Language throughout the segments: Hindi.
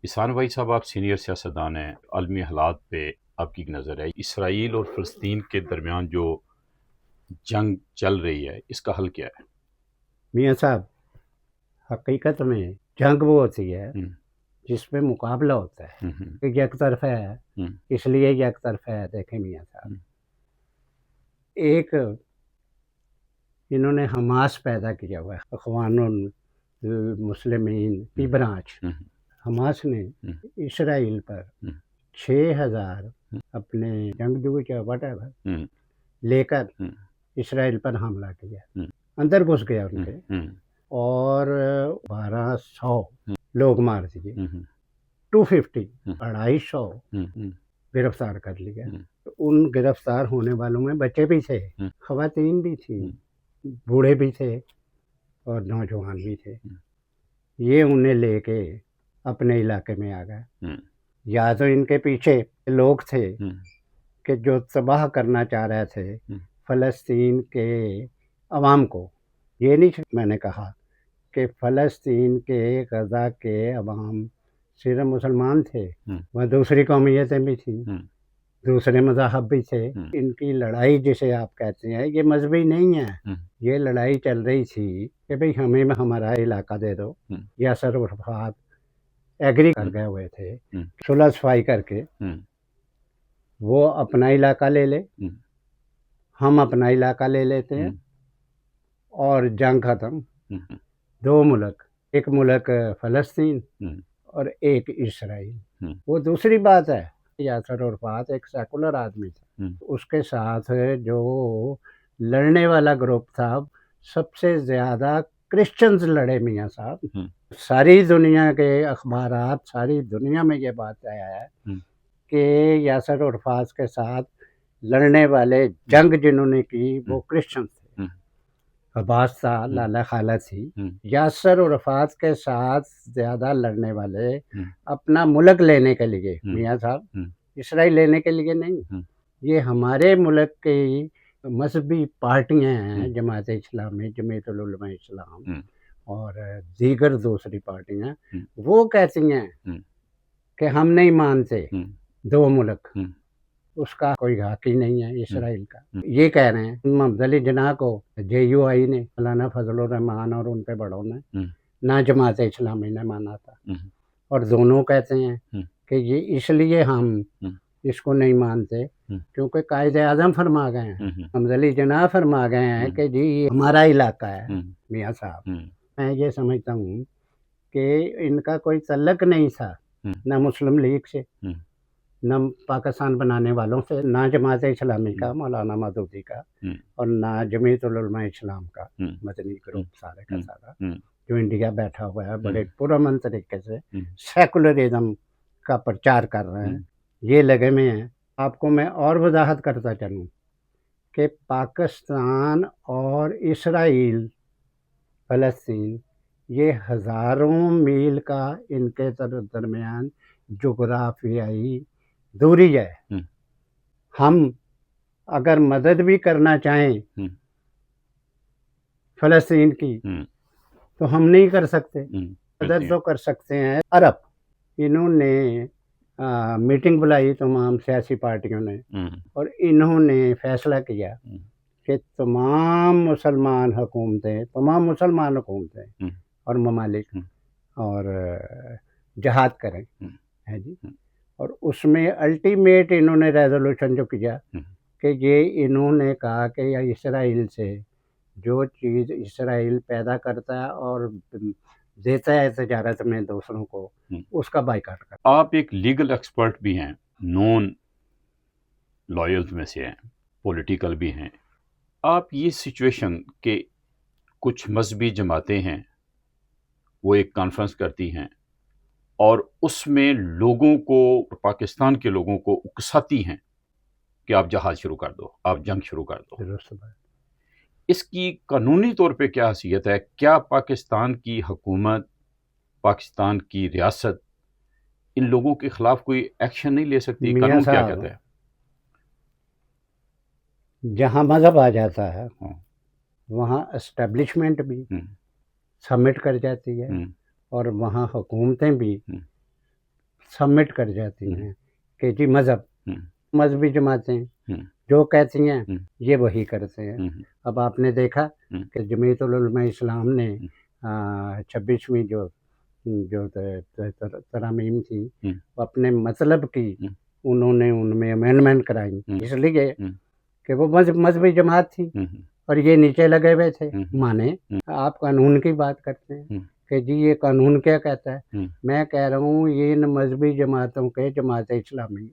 इसान भाई साहब, आप सीनियर सियासतदान हैं, आलमी हालात पे आपकी नज़र है। इसराइल और फ़लस्तीन के दरमियान जो जंग चल रही है, इसका हल क्या है? मियाँ साहब, हकीकत में जंग वो होती है हम्म, जिसमें मुकाबला होता है हम्म, कि एक तरफा है, हम्म, इसलिए एक तरफा है। देखें मियाँ साहब, हम्म, एक इन्होंने हमास पैदा किया हुआ है, अखवानुल मुस्लिमीन की हम्म, ब्रांच। हम्म, हमास ने हम्म, इसराइल पर हम्म, 6,000 अपने जंगजू या वटेवर हम्म, लेकर हम्म, इसराइल पर हमला किया, हम्म, अंदर घुस गया हम्म, उनके, हम्म, और 1200 लोग मार दिए, हम्म, 250 हम्म, 250 हम्म, गिरफ्तार कर लिया। हम्म, तो उन गिरफ्तार होने वालों में बच्चे भी थे, हम्म, खवातीन भी थी, हम्म, बूढ़े भी थे और नौजवान भी थे। हम्म, ये उन्हें लेके अपने इलाके में आ गए। हम्म, या तो इनके पीछे लोग थे हम्म, कि जो तबाह करना चाह रहे थे हम्म, फ़लस्तीन के अवाम को। ये नहीं मैंने कहा कि फ़लस्तीन के गज़ा के अवाम सिर्फ मुसलमान थे, हम्म, वहाँ दूसरी कौमियतें भी थीं, हम्म, दूसरे मज़ाहब भी थे। हम्म, इनकी लड़ाई जिसे आप कहते हैं, ये मज़हबी नहीं है। हम्म, ये लड़ाई चल रही थी कि भई हमें हमारा इलाका दे दो। हम्म, यासर अराफ़ात एग्री कर हम्म, गए हुए थे, हम्म, सुलह सफ़ाई करके हम्म, वो अपना इलाका ले ले, हम्म, हम अपना इलाका ले लेते हैं हम्म, और जंग ख़त्म। हम्म, 2 मुल्क, एक मुल्क फ़लस्तीन हम्म, और एक इसराइल। हम्म, वो दूसरी बात है, यासर अराफ़ात एक सेकुलर आदमी था। हम्म, उसके साथ जो लड़ने वाला ग्रुप था, सबसे ज़्यादा क्रिश्चियंस लड़े मियाँ साहब। हम्म, सारी दुनिया के अखबारात, सारी दुनिया में ये बात आया है हम्म, कि यासर अराफ़ात के साथ लड़ने वाले, हम्म, जंग जिन्होंने की, वो हम्म, क्रिश्चियंस थे। हम्म, अब्बास था, हम्म, लाला खाला थी। हम्म, यासर अराफ़ात के साथ ज़्यादा लड़ने वाले हम्म, अपना मुल्क लेने के लिए, हम्म, मियाँ साहब, हम्म, इसराइल लेने के लिए नहीं। हम्म, ये हमारे मुल्क की मज़हबी पार्टियाँ हम्म, हैं, जमात इस्लामी, जमीयतुल उलमा इस्लाम हम्म, और दीगर दूसरी पार्टियाँ, हम्म, वो कहती हैं हम्म, कि हम नहीं मानते हम्म, 2 मुल्क, हम्म, उसका कोई हक ही नहीं है हम्म, इसराइल का। हम्म, ये कह रहे हैं मोहम्मद अली जिन्नाह को जेयूआई ने, मौलाना फजलुर रहमान और उनके बड़ों ने, हम्म, ना जमात इस्लामी ने माना था। हम्म, और दोनों कहते हैं हम्म, कि ये इसलिए हम हम्म, इसको नहीं मानते हम्म, क्योंकि कायदे-आज़म फरमा गए हैं, हम्म, मोहम्मद अली जिन्नाह फरमा गए हैं हम्म, कि जी ये हमारा इलाका है हम्म, मियाँ साहब। हम्म, मैं ये समझता हूँ कि इनका कोई तल्लक नहीं था, हम्म, ना मुस्लिम लीग से, हम्म, ना पाकिस्तान बनाने वालों से, ना जमात इस्लामी हम्म, का, मौलाना मौदूदी का, हम्म, और ना जमीयतुल उलमा इस्लाम का, हम्म, मदनी हम्म, ग्रुप सारे का हम्म, सारा, हम्म, जो इंडिया बैठा हुआ है, बड़े हम्म, पुरअमन तरीके से हम्म, सेकुलरिज़्म का प्रचार कर रहे हैं, हम्म, ये लगे हुए हैं। आपको मैं और वज़ाहत करता चलूँ कि पाकिस्तान और इसराइल, फ़लस्तीन, ये हज़ारों मील का इनके दरमियान जुग़राफ़ियाई दूरी है। हम्म, हम अगर मदद भी करना चाहें हम्म, फ़लस्तीन की, हम्म, तो हम नहीं कर सकते। करते मदद हैं। तो कर सकते हैं अरब। इन्होंने मीटिंग बुलाई तमाम सियासी पार्टियों ने, हम्म, और इन्होंने फ़ैसला किया हम्म, कि तमाम मुसलमान हुकूमतें हम्म, और ममालिक हम्म, और जिहाद करें, हम्म, है जी। हम्म, और उसमें अल्टीमेट इन्होंने रेज़ोल्यूशन जो किया हम्म, कि ये इन्होंने कहा कि या इसराइल से जो चीज़ इसराइल पैदा करता है और देता है तजारत में दूसरों को, हम्म। उसका बाइकाट कर। आप एक लीगल एक्सपर्ट भी हैं, नॉन लॉयर्स में से हैं, पॉलिटिकल भी हैं। आप ये सिचुएशन के कुछ मजहबी जमातें हैं, वो एक कॉन्फ्रेंस करती हैं और उसमें लोगों को, पाकिस्तान के लोगों को उकसाती हैं कि आप जहाज शुरू कर दो, आप जंग शुरू कर दो। दुरुस्त बात। इसकी कानूनी तौर पे क्या हैसियत है? क्या पाकिस्तान की हुकूमत, पाकिस्तान की रियासत इन लोगों के खिलाफ कोई एक्शन नहीं ले सकती? मियाँ कानून क्या साहब, कहता है? जहाँ मज़हब आ जाता है, हाँ, वहाँ एस्टेब्लिशमेंट भी हम्म, सबमिट कर जाती है हम्म, और वहाँ हुकूमतें भी हम्म, सबमिट कर जाती हैं कि जी मज़हब, मजहबी जमातें जो कहती हैं ये वही करते हैं। अब आपने देखा कि जमीयतुल उलमा इस्लाम ने 26वीं जो तरमीम थी वो अपने मतलब की उन्होंने उनमें अमेंडमेंट कराई, इसलिए कि वो मजहबी जमात थी और ये नीचे लगे हुए थे। माने आप कानून की बात करते हैं कि जी ये कानून क्या कहता है। मैं कह रहा हूँ ये इन मजहबी जमातों के जमात इस्लामी,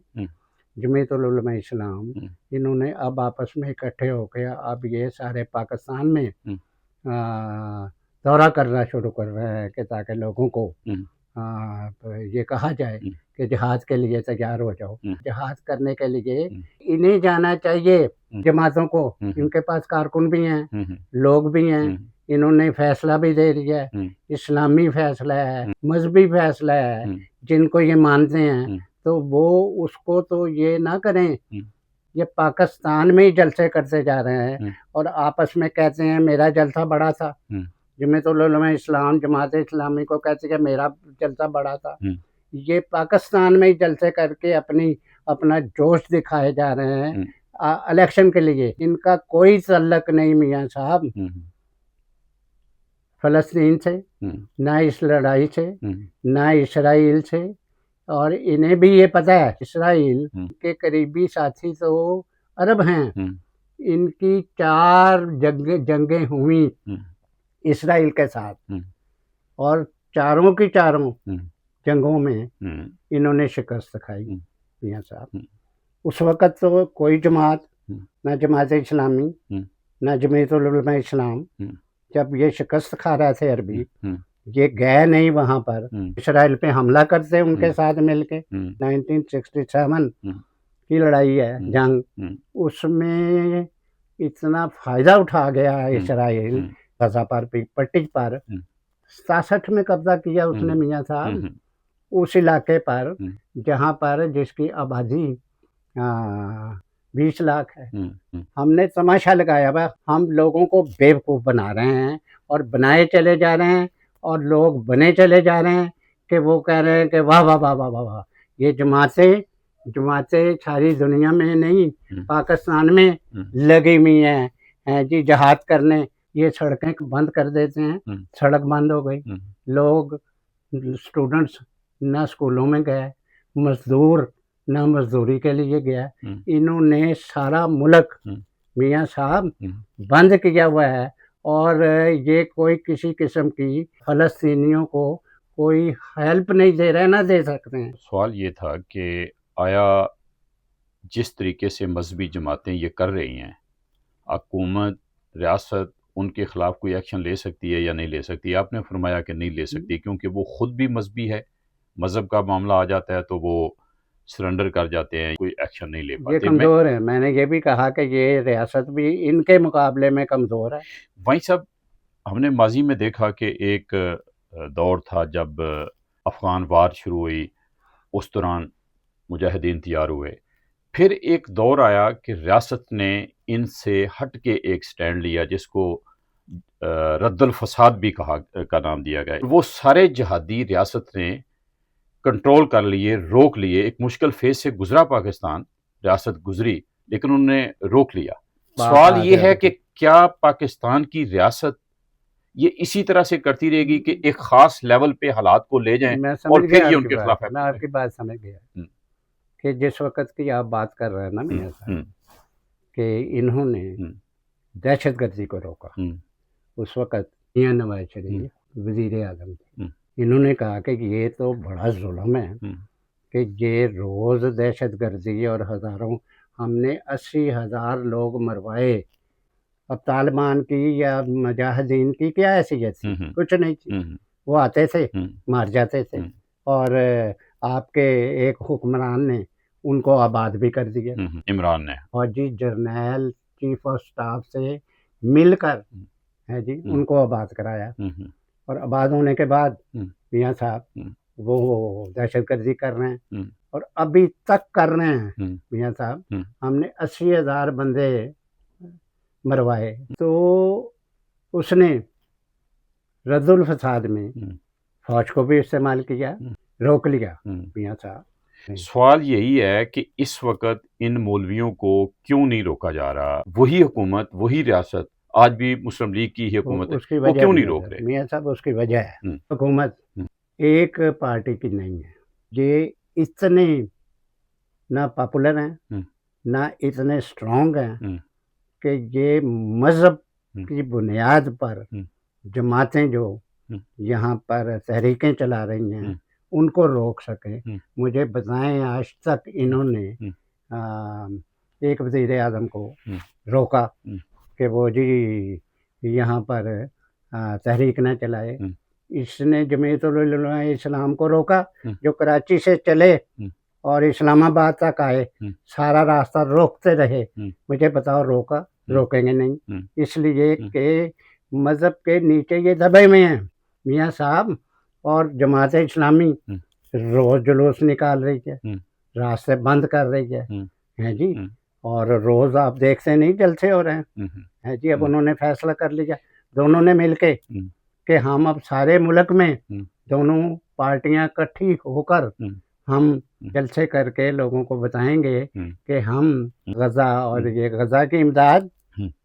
जमीयतुल उलमा इस्लाम, इन्होंने अब आपस में इकट्ठे होकर अब ये सारे पाकिस्तान में दौरा करना शुरू कर रहे हैं कि ताकि लोगों को ये कहा जाए कि जिहाद के लिए तैयार हो जाओ। जिहाद करने के लिए इन्हें जाना चाहिए जमातों को, इनके पास कारकुन भी हैं, लोग भी हैं, इन्होंने फैसला भी दे दिया है, इस्लामी फैसला है, मजहबी फैसला है, जिनको ये मानते हैं तो वो उसको तो ये ना करें। ये पाकिस्तान में ही जलसे करते जा रहे हैं और आपस में कहते हैं मेरा जलसा बड़ा था। जमीयतुल उलमा इस्लाम जमात इस्लामी को कहते हैं मेरा जलसा बड़ा था। ये पाकिस्तान में ही जलसे करके अपना जोश दिखाए जा रहे हैं इलेक्शन के लिए। इनका कोई तल्लक नहीं मियाँ साहब फ़लस्तीन से, ना इस लड़ाई से, ना इसराइल से। और इन्हें भी ये पता है इसराइल के करीबी साथी तो अरब हैं, इनकी 4 जंगें हुई इसराइल के साथ और चारों की चारों जंगों में इन्होंने शिकस्त खाई मियाँ साहब। उस वक़्त तो कोई जमात, ना जमात इस्लामी, ना जमीयतुल उलमा इस्लाम, जब ये शिकस्त खा रहे थे अरबी, ये गए नहीं वहाँ पर इसराइल पे हमला करते उनके साथ मिलके। 1967 की लड़ाई है जंग, उसमें इतना फ़ायदा उठा गया इसराइल गज़ा पर पट्टी पर। 67 में कब्जा किया उसने मियाँ साहब उस इलाके पर जहाँ पर जिसकी आबादी 20 लाख है। हमने तमाशा लगाया हुआ, हम लोगों को बेवकूफ़ बना रहे हैं और बनाए चले जा रहे हैं और लोग बने चले जा रहे हैं कि वो कह रहे हैं कि वाह वाह वाह वाह वाह वाह, ये जमातें सारी दुनिया में नहीं पाकिस्तान में लगी हुई हैं जी जहाद करने। ये सड़कें बंद कर देते हैं, सड़क बंद हो गई, लोग स्टूडेंट्स ना स्कूलों में गए, मजदूर ना मजदूरी के लिए गया। इन्होंने सारा मुल्क मियाँ साहब बंद किया हुआ है और ये कोई किसी किस्म की फ़लस्तीनियों को कोई हेल्प नहीं दे रहे, ना दे सकते हैं। सवाल ये था कि आया जिस तरीके से मजहबी जमातें ये कर रही हैं, हुकूमत रियासत उनके ख़िलाफ़ कोई एक्शन ले सकती है या नहीं ले सकती? आपने फरमाया कि नहीं ले सकती क्योंकि वो ख़ुद भी मजहबी है, मज़हब का मामला आ जाता है तो वो सरेंडर कर जाते हैं, कोई एक्शन नहीं ले पाते। ये कमज़ोर है। मैंने ये भी कहा कि ये रियासत भी इनके मुकाबले में कमज़ोर है। वहीं साहब हमने माजी में देखा कि एक दौर था जब अफ़गान वार शुरू हुई, उस दौरान मुजाहिदीन तैयार हुए। फिर एक दौर आया कि रियासत ने इनसे हट के एक स्टैंड लिया जिसको रद्दुल फसाद भी का नाम दिया गया। वो सारे जिहादी रियासत ने कंट्रोल कर लिए, रोक लिए। एक मुश्किल फेज से गुजरा पाकिस्तान, रियासत गुजरी, लेकिन उन्होंने रोक लिया। सवाल ये है कि क्या पाकिस्तान की रियासत ये इसी तरह से करती रहेगी कि एक खास लेवल पे हालात को ले जाएं और फिर ये उनके खिलाफ है? मैं आपकी बात समझ गया कि जिस वक़्त की आप बात कर रहे हैं ना मियां साहब कि इन्होंने दहशतगर्दी को रोका, उस वक़्त मियां नवाज शरीफ वज़ीर आज़म थे। इन्होंने कहा कि ये तो बड़ा जुल्म है कि ये रोज़ दहशतगर्दी और हज़ारों, हमने 80,000 लोग मरवाए। अब तालिबान की या मुजाहिदीन की क्या हैसियत थी? कुछ नहीं थी। वो आते थे, मार जाते थे और आपके एक हुक्मरान ने उनको आबाद भी कर दिया। इमरान ने फौजी जर्नैल चीफ ऑफ स्टाफ से मिलकर है जी उनको आबाद कराया और आबाद होने के बाद मियाँ साहब वो दहशतगर्दी कर रहे हैं और अभी तक कर रहे हैं मियाँ साहब। हमने 80,000 बंदे मरवाए। तो उसने रद्दुल फसाद में फौज को भी इस्तेमाल किया, रोक लिया मियाँ साहब। सवाल यही है कि इस वक्त इन मौलवियों को क्यों नहीं रोका जा रहा? वही हुकूमत, वही रियासत, आज भी मुस्लिम लीग की ही हुकूमत है, उसकी वो वजह क्यों भी नहीं है रोक रहे? मियाँ साहब, उसकी वजह है हुकूमत एक पार्टी की नहीं है। ये इतने ना पॉपुलर हैं ना इतने स्ट्रॉन्ग हैं कि ये मजहब की बुनियाद पर जमातें जो यहाँ पर तहरीकें चला रही हैं उनको रोक सके। मुझे बताएं आज तक इन्होंने एक वज़ीर आज़म को रोका कि वो जी यहाँ पर तहरीक न चलाए। इसने जमीयतुल उलमा इस्लाम को रोका जो कराची से चले और इस्लामाबाद तक आए, सारा रास्ता रोकते रहे। मुझे बताओ रोका? रोकेंगे नहीं, इसलिए कि मज़हब के नीचे ये दबे हुए हैं मियाँ साहब। और जमात इस्लामी रोज़ जुलूस निकाल रही है, रास्ते बंद कर रही है जी। और रोज़ आप देखते नहीं जलसे हो रहे हैं जी। अब उन्होंने फैसला कर लिया दोनों ने मिलके कि हम अब सारे मुल्क में दोनों पार्टियां इकट्ठी होकर हम जलसे करके लोगों को बताएंगे कि हम गज़ा और ये गज़ा की इमदाद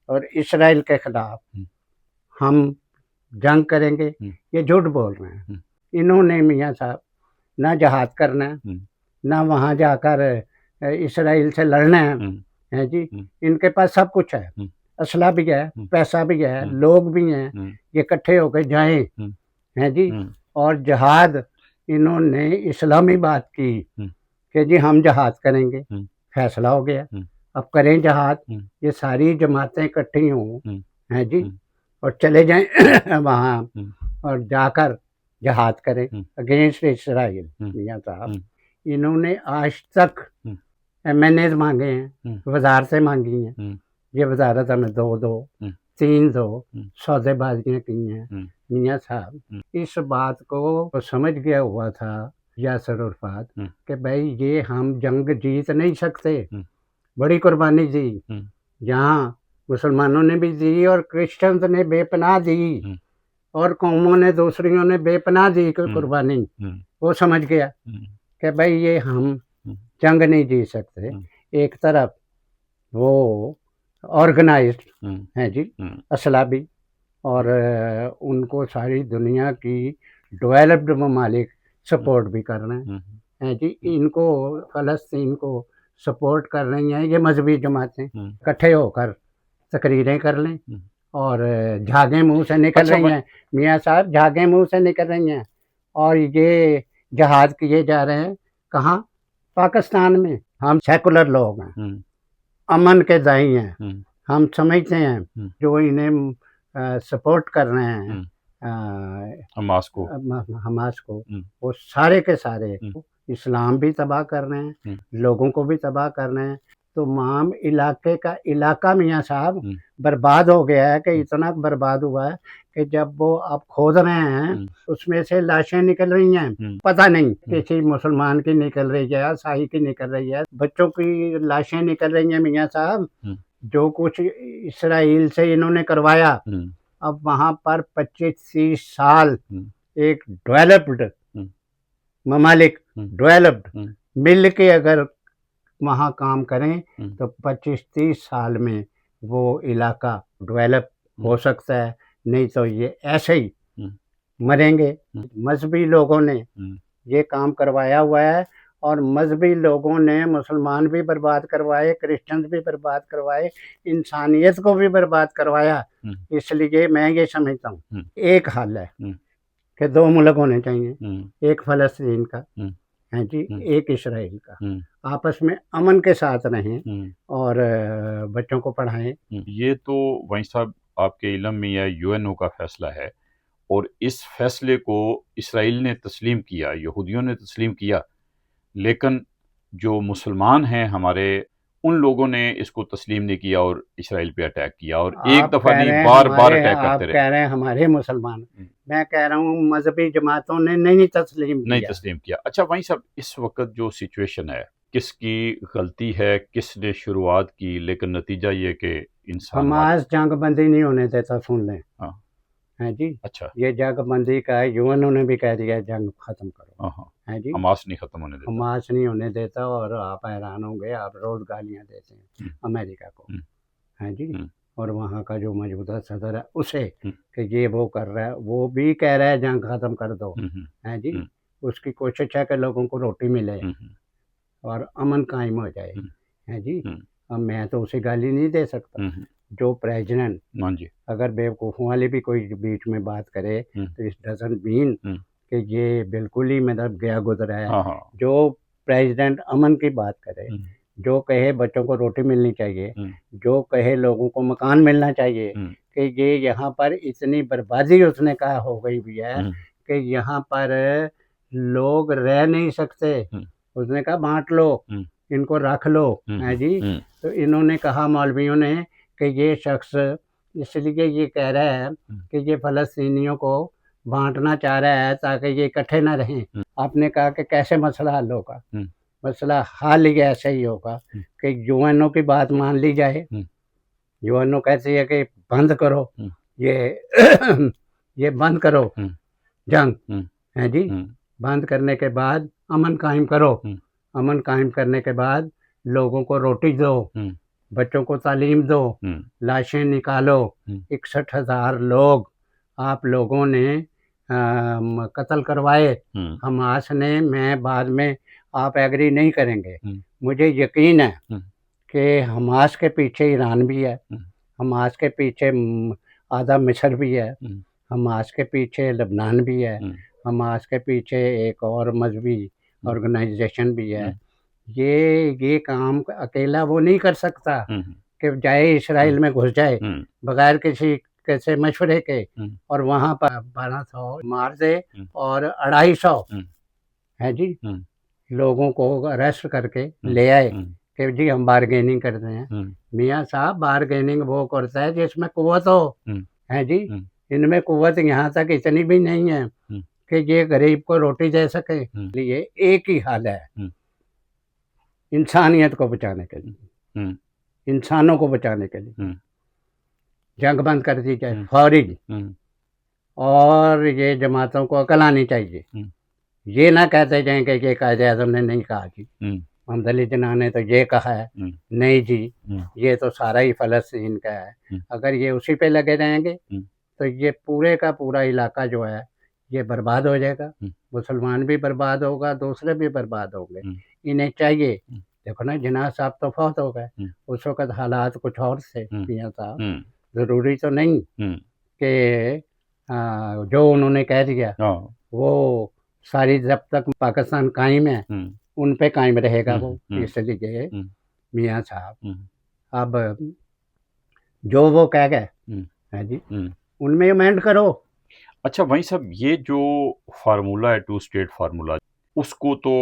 और इस्राइल के खिलाफ हम जंग करेंगे। ये झूठ बोल रहे हैं। इन्होंने मियाँ साहब ना जहाद करना है ना वहाँ जाकर इस्राइल से लड़ना है जी। इनके पास सब कुछ है, असला भी है, पैसा भी है, लोग भी हैं, ये इकट्ठे होकर जाएं हैं जी। और जहाद इन्होंने इस्लामी बात की कि जी हम जहाद करेंगे, फैसला हो गया, अब करें जहाद। ये सारी जमातें इकट्ठी हों हैं जी और चले जाएं वहाँ और जाकर जहाद करें अगेंस्ट इस्राइल। मियाँ साहब इन्होंने आज तक MNAs मांगे हैं, वजारतें मांगी हैं, ये वजारत हमें दो 3 सौदेबाजियाँ की हैं। मियाँ साहब इस बात को समझ गया हुआ था यासर अरफात कि भाई ये हम जंग जीत नहीं सकते, बड़ी कुर्बानी दी, यहाँ मुसलमानों ने भी दी और क्रिश्चियंस ने बेपनाह दी और कौमों ने दूसरियों ने बेपनाह दी कुर्बानी। वो समझ गया कि भाई ये हम जंग नहीं जीत सकते। एक तरफ वो ऑर्गेनाइज्ड है जी, असला भी, और उनको सारी दुनिया की डेवलप्ड ममालिक सपोर्ट भी कर रहे हैं जी। इनको फ़लस्तीन को सपोर्ट कर रही हैं ये मजहबी जमातें, इकट्ठे होकर तकरीरें कर लें और झागे मुंह से निकल रही हैं मियाँ साहब, झागे मुंह से निकल रही हैं। और ये जहाद किए जा रहे हैं कहाँ? पाकिस्तान में। हम सेकुलर लोग हैं, अमन के दाई हैं, हम समझते हैं जो इन्हें सपोर्ट कर रहे हैं हमास को वो सारे के सारे इस्लाम भी तबाह कर रहे हैं, लोगों को भी तबाह कर रहे हैं। तो माम इलाके का इलाका मियाँ साहब बर्बाद हो गया है कि इतना बर्बाद हुआ है कि जब वो आप खोद रहे हैं उसमें से लाशें निकल रही हैं, पता नहीं किसी मुसलमान की निकल रही है, शाही की निकल रही है, बच्चों की लाशें निकल रही हैं मियाँ साहब। जो कुछ इसराइल से इन्होंने करवाया, अब वहाँ पर 25-30 साल एक डेवलप्ड ममालिक डेवलप्ड मिल के अगर वहाँ काम करें तो 25-30 साल में वो इलाका डेवलप हो सकता है, नहीं तो ये ऐसे ही मरेंगे। मजहबी लोगों ने ये काम करवाया हुआ है और मजहबी लोगों ने मुसलमान भी बर्बाद करवाए, क्रिश्चियन भी बर्बाद करवाए, इंसानियत को भी बर्बाद करवाया। इसलिए मैं ये समझता हूँ एक हल है कि 2 मुल्क होने चाहिए, एक फ़लस्तीन का है जी, एक इस्राइल का, आपस में अमन के साथ रहें और बच्चों को पढ़ाएं। ये तो वहीं साहब आपके इल्म में या UNO का फैसला है और इस फैसले को इसराइल ने तस्लीम किया, यहूदियों ने तस्लीम किया, लेकिन जो मुसलमान हैं हमारे, उन लोगों ने इसको तस्लीम नहीं किया और इसराइल पे अटैक किया और एक दफ़ा नहीं बार-बार अटैक करते रहे। आप कह रहे हैं हमारे मुसलमान, मैं कह रहा हूँ मजहबी जमातों ने नहीं तस्लीम किया। अच्छा वहीं साहब इस वक्त जो सिचुएशन है, किसकी गलती है, किसने शुरुआत की, लेकिन नतीजा ये कि इंसान हमास जंग बंदी नहीं होने देता, सुन लें। है जी। अच्छा, ये जंग बंदी का UNO ने भी कह दिया जंग खत्म करो है जी, हमास नहीं खत्म होने देता। हमास नहीं होने देता। और आप हैरान होंगे, आप रोज गालियां देते हैं अमेरिका को, है जी। और वहाँ का जो मौजूदा सदर है उसे कि ये वो कर रहा है, वो भी कह रहा है जंग खत्म कर दो, है जी। उसकी कोशिश है कि लोगों को रोटी मिले और अमन कायम हो जाए, है जी। अब मैं तो उसे गाली नहीं दे सकता। जो प्रेसिडेंट अगर बेवकूफ़ों वाली भी कोई बीच में बात करे तो इस डजंट मीन कि ये बिल्कुल ही मतलब गया गुजरा है। जो प्रेसिडेंट अमन की बात करे, जो कहे बच्चों को रोटी मिलनी चाहिए, जो कहे लोगों को मकान मिलना चाहिए, कि ये यहाँ पर इतनी बर्बादी उसने कहा हो गई भी है कि यहाँ पर लोग रह नहीं सकते। उसने कहा बांट लो, इनको रख लो, है जी। तो इन्होंने कहा मौलवियों ने कि ये शख्स इसलिए ये कह रहा है कि ये फ़लस्तीनियों को बांटना चाह रहा है ताकि ये इकट्ठे ना रहें। आपने कहा कि कैसे मसला हल होगा? मसला हल ही ऐसे ही होगा कि यूएनओ की बात मान ली जाए। यूएनओ कहती है कि बंद करो ये ये बंद करो जंग, है जी। बंद करने के बाद अमन कायम करो। अमन कायम करने के बाद लोगों को रोटी दो, बच्चों को तालीम दो, लाशें निकालो। 61,000 लोग आप लोगों ने कत्ल करवाए हमास ने। मैं बाद में आप एग्री नहीं करेंगे, मुझे यकीन है कि हमास के पीछे ईरान भी है, हमास के पीछे आधा मिस्र भी है, हमास के पीछे लबनान भी है, हमास के पीछे एक और मजहबी ऑर्गेनाइजेशन भी है। ये काम अकेला वो नहीं कर सकता कि जाए इसराइल में घुस जाए बगैर किसी से मशवरे के और वहाँ पर 1200 मार दे और 250 है जी लोगों को अरेस्ट करके ले आए कि जी हम बारगेनिंग करते हैं। मियाँ साहब बारगेनिंग वो करता है जिसमें कुव्वत हो, है जी। इनमें कुव्वत यहाँ तक इतनी भी नहीं है कि ये गरीब को रोटी दे सके। ये एक ही हाल है इंसानियत को बचाने के लिए, इंसानों को बचाने के लिए जंग बंद कर दी जाए फौरी। और ये जमातों को अकल आनी चाहिए, ये ना कहते जाएं कि ये कायदे आज़म ने नहीं कहा जी, हमदली जना ने तो ये कहा है। नहीं जी, ये तो सारा ही फ़लस्तीन का है। अगर ये उसी पे लगे रहेंगे तो ये पूरे का पूरा इलाका जो है ये बर्बाद हो जाएगा। मुसलमान भी बर्बाद होगा, दूसरे भी बर्बाद होंगे। इन्हें चाहिए, देखो ना जिन्ना साहब तो फौत हो गए, उस वक़्त हालात कुछ और थे मियाँ साहब। ज़रूरी तो नहीं कि जो उन्होंने कह दिया वो सारी जब तक पाकिस्तान कायम है उन पे कायम रहेगा वो। इसलिए मियाँ साहब अब जो वो कह गए है जी उनमें अमेंड करो। अच्छा वहीं साहब ये जो फार्मूला है 2 स्टेट फार्मूला, उसको तो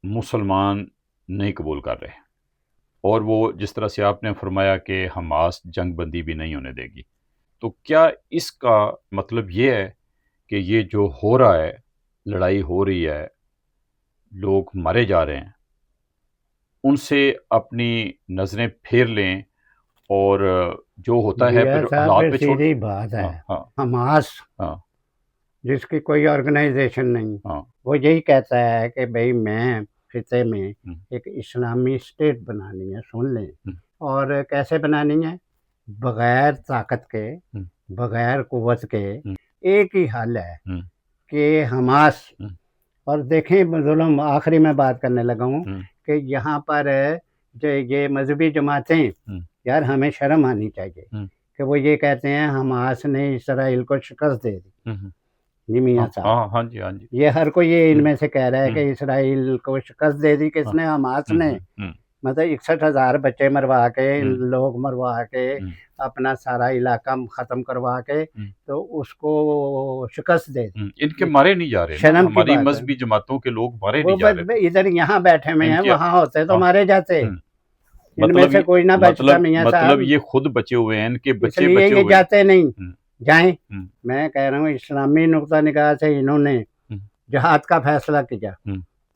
मुसलमान नहीं कबूल कर रहे और वो जिस तरह से आपने फरमाया कि हमास जंग बंदी भी नहीं होने देगी, तो क्या इसका मतलब ये है कि ये जो हो रहा है, लड़ाई हो रही है, लोग मारे जा रहे हैं, उनसे अपनी नज़रें फेर लें और जो होता है फिर हालात पे छोड़। सीधी बात है। हमास जिसकी कोई ऑर्गेनाइजेशन नहीं, वो यही कहता है कि भाई मैं खिते में एक इस्लामी स्टेट बनानी है, सुन लें। और कैसे बनानी है? बगैर ताकत के, बगैर कुव्वत के। एक ही हल है कि हमास, और देखें जुल्म, आखिरी में बात करने लगा हूँ कि यहाँ पर जो ये मजहबी जमातें, यार हमें शर्म आनी चाहिए कि वो ये कहते हैं हमास ने इसराइल को शिकस्त दे दी। जी मियाँ साहब, हाँ जी, हाँ जी। ये हर कोई ये इनमें से कह रहा है कि इसराइल को शिकस्त दे दी किसने? हमास ने। मतलब 61,000 बच्चे मरवा के, लोग मरवा के, अपना सारा इलाका ख़त्म करवा के तो उसको शिकस्त दे दी। इनके मारे नहीं जा रहे, शर्म की हमारी बात मजहबी जमातों के लोग मारे नहीं जा रहे। इधर यहाँ बैठे हुए हैं, वहाँ होते तो मारे जाते। इनमें मतलब से कोई ना बचता मियाँ साहब। मतलब ये खुद बचे हुए हैं, इनके बच्चे इसलिए बचे ये हुए जाते नहीं जाएं। मैं कह रहा हूँ इस्लामी नुक्ता निगाह से इन्होंने जहाद का फैसला किया,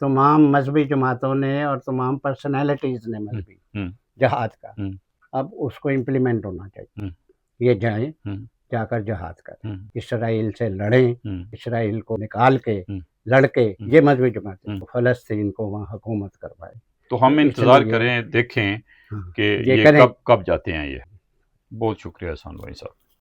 तमाम मजहबी जमातों ने और तमाम पर्सनैलिटीज़ ने मजहबी जहाद का। अब उसको इम्प्लीमेंट होना चाहिए। ये जाएं जाकर जहाद करें, इसराइल से लड़ें, इसराइल को निकाल के लड़के ये मजहबी जमातें फलस्तीन को वहाँ हुकूमत करवाए। तो हम इंतजार करें, देखें कि ये कब जाते हैं। ये बहुत शुक्रिया एहसान भाई साहब।